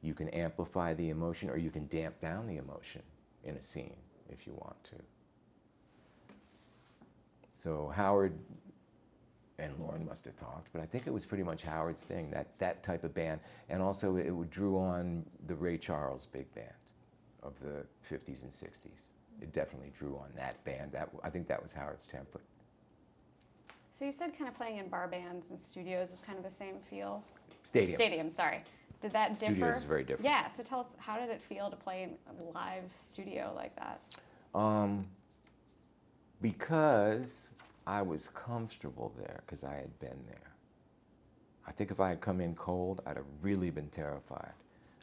S4: you can amplify the emotion or you can damp down the emotion in a scene if you want to. So Howard and Loren must have talked, but I think it was pretty much Howard's thing, that type of band. And also it drew on the Ray Charles big band of the 50s and 60s. It definitely drew on that band. I think that was Howard's template.
S1: So you said kind of playing in bar bands and studios was kind of the same feel?
S4: Stadiums.
S1: Stadiums, sorry. Did that differ?
S4: Studios is very different.
S1: Yeah, so tell us, how did it feel to play in a live studio like that?
S4: Because I was comfortable there, because I had been there. I think if I had come in cold, I'd have really been terrified.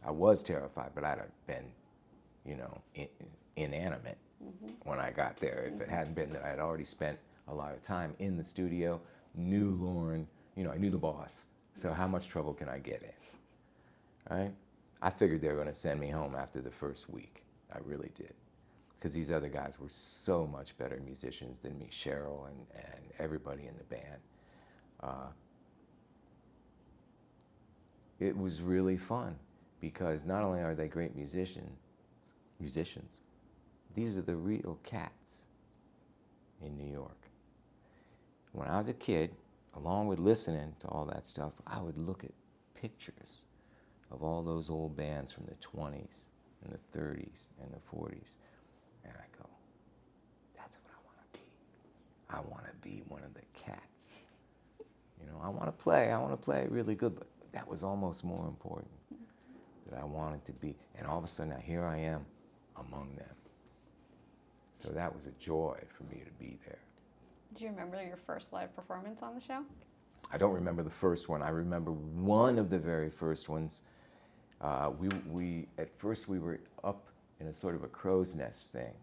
S4: I was terrified, but I'd have been, you know, inanimate when I got there. If it hadn't been that I had already spent a lot of time in the studio, knew Loren, you know, I knew the boss. So how much trouble can I get in, right? I figured they were going to send me home after the first week. I really did. Because these other guys were so much better musicians than me, Cheryl and everybody in the band. It was really fun because not only are they great musicians, these are the real cats in New York. When I was a kid, along with listening to all that stuff, I would look at pictures of all those old bands from the 20s and the 30s and the 40s. And I go, that's what I want to be. I want to be one of the cats. You know, I want to play really good, but that was almost more important. that I wanted to be. And all of a sudden, here I am among them. So that was a joy for me to be there.
S1: Do you remember your first live performance on the show?
S4: I don't remember the first one. I remember one of the very first ones. At first we were up in a sort of a crow's nest thing,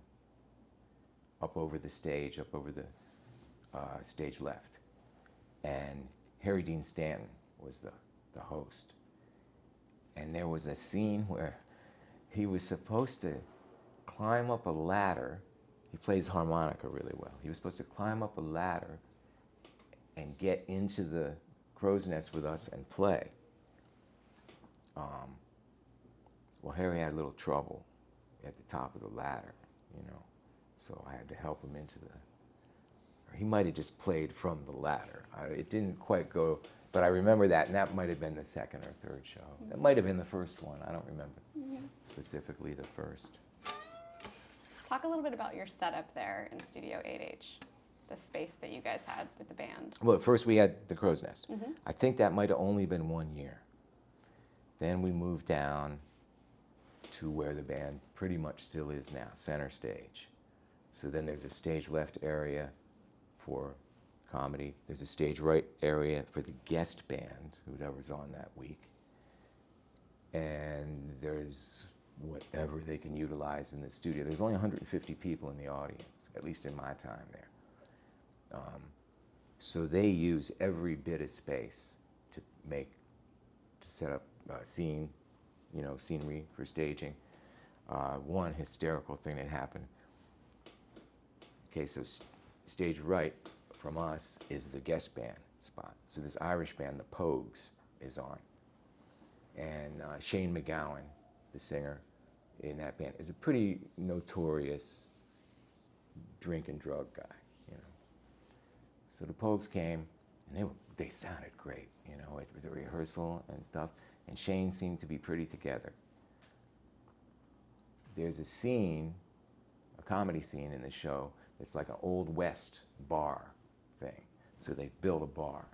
S4: up over the stage, up over the stage left. And Harry Dean Stanton was the host. And there was a scene where he was supposed to climb up a ladder. He plays harmonica really well. He was supposed to climb up a ladder and get into the crow's nest with us and play. Well, Harry had a little trouble at the top of the ladder, so I had to help him into he might have just played from the ladder. It didn't quite go, but I remember that, and that might have been the second or third show. That might have been the first one. I don't remember specifically the first.
S1: Talk a little bit about your setup there in Studio 8H, the space that you guys had with the band.
S4: Well, at first we had the crow's nest. I think that might have only been 1 year. Then we moved down to where the band pretty much still is now, center stage. So then there's a stage left area for comedy. There's a stage right area for the guest band, whoever's on that week. And there's whatever they can utilize in the studio. There's only 150 people in the audience, at least in my time there. So they use every bit of space to set up scenery for staging. One hysterical thing that happened. Okay, so stage right from us is the guest band spot. So this Irish band, the Pogues, is on. And Shane MacGowan, the singer in that band, is a pretty notorious drink and drug guy, So the Pogues came, and they sounded great, at the rehearsal and stuff. And Shane seemed to be pretty together. There's a scene, a comedy scene in the show, that's like an Old West bar thing. So they built a bar.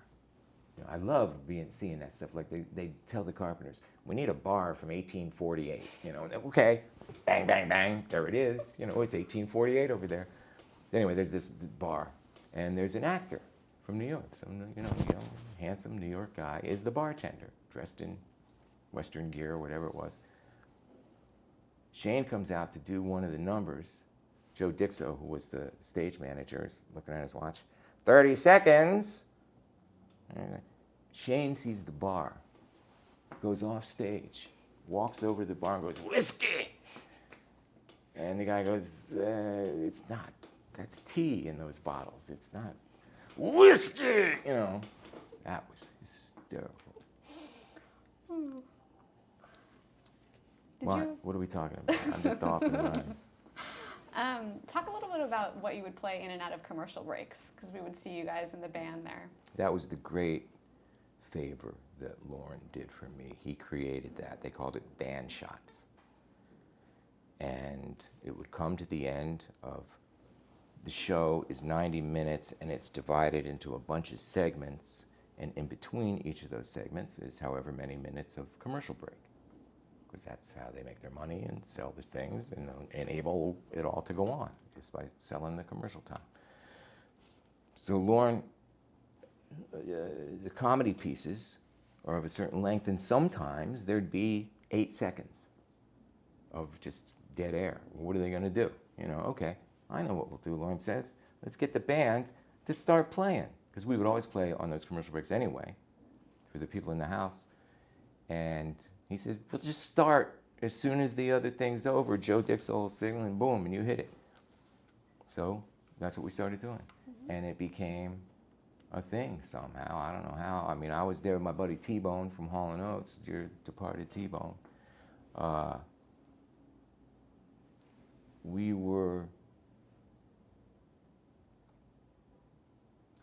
S4: I love seeing that stuff. Like they tell the carpenters, we need a bar from 1848. Okay, bang, bang, bang, there it is. It's 1848 over there. Anyway, there's this bar, and there's an actor from New York. Some, handsome New York guy is the bartender, dressed in Western gear or whatever it was. Shane comes out to do one of the numbers. Joe Dixo, who was the stage manager, is looking at his watch. 30 seconds. Shane sees the bar, goes off stage, walks over to the bar and goes, whiskey! And the guy goes, it's not. That's tea in those bottles. It's not whiskey! That was hysterical. What are we talking about? I'm just off and running.
S1: Talk a little bit about what you would play in and out of commercial breaks, because we would see you guys in the band there.
S4: That was the great favor that Lorne did for me. He created that. They called it band shots. And it would come to the end of the show is 90 minutes, and it's divided into a bunch of segments, and in between each of those segments is however many minutes of commercial break, because that's how they make their money and sell the things and enable it all to go on, just by selling the commercial time. So Lorne, the comedy pieces are of a certain length, and sometimes there'd be 8 seconds of just dead air. What are they going to do? Okay, I know what we'll do, Lorne says. Let's get the band to start playing, because we would always play on those commercial breaks anyway for the people in the house. And he says, we'll just start as soon as the other thing's over. Joe Dixon will signal, and boom, and you hit it. So that's what we started doing. And it became a thing somehow. I don't know how. I mean, I was there with my buddy T-Bone from Hall & Oates, your departed T-Bone. We were,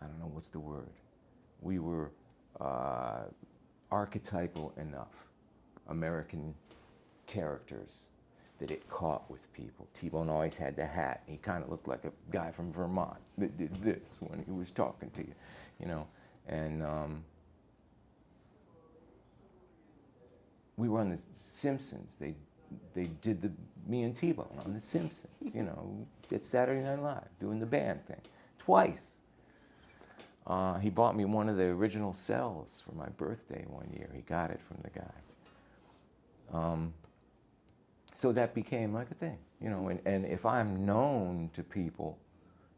S4: I don't know what's the word. We were archetypal enough American characters that it caught with people. T-Bone always had the hat. He kind of looked like a guy from Vermont that did this when he was talking to you, And we were on The Simpsons. They did me and T-Bone on The Simpsons, you know, at Saturday Night Live, doing the band thing, twice. He bought me one of the original cells for my birthday one year. He got it from the guy. So that became like a thing, you know, and if I'm known to people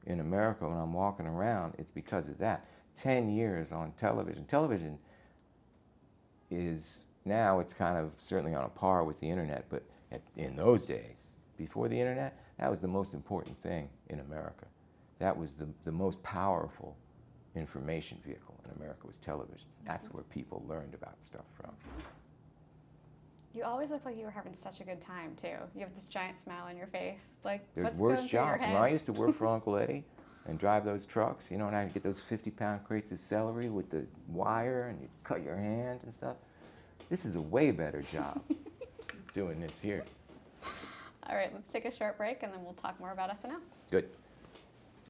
S4: in America when I'm walking around, it's because of that. 10 years on television. Television is, now it's kind of certainly on a par with the internet, but in those days, before the internet, that was the most important thing in America. That was the most powerful information vehicle in America, was television. That's where people learned about stuff from.
S1: You always look like you were having such a good time too. You have this giant smile on your face. Like,
S4: There's
S1: what's
S4: worse
S1: going through your
S4: jobs.
S1: head?
S4: When I used to work for Uncle Eddie and drive those trucks, you know, and I'd get those 50-pound crates of celery with the wire, and you'd cut your hand and stuff. This is a way better job doing this here.
S1: All right, let's take a short break and then we'll talk more about SNL.
S4: Good.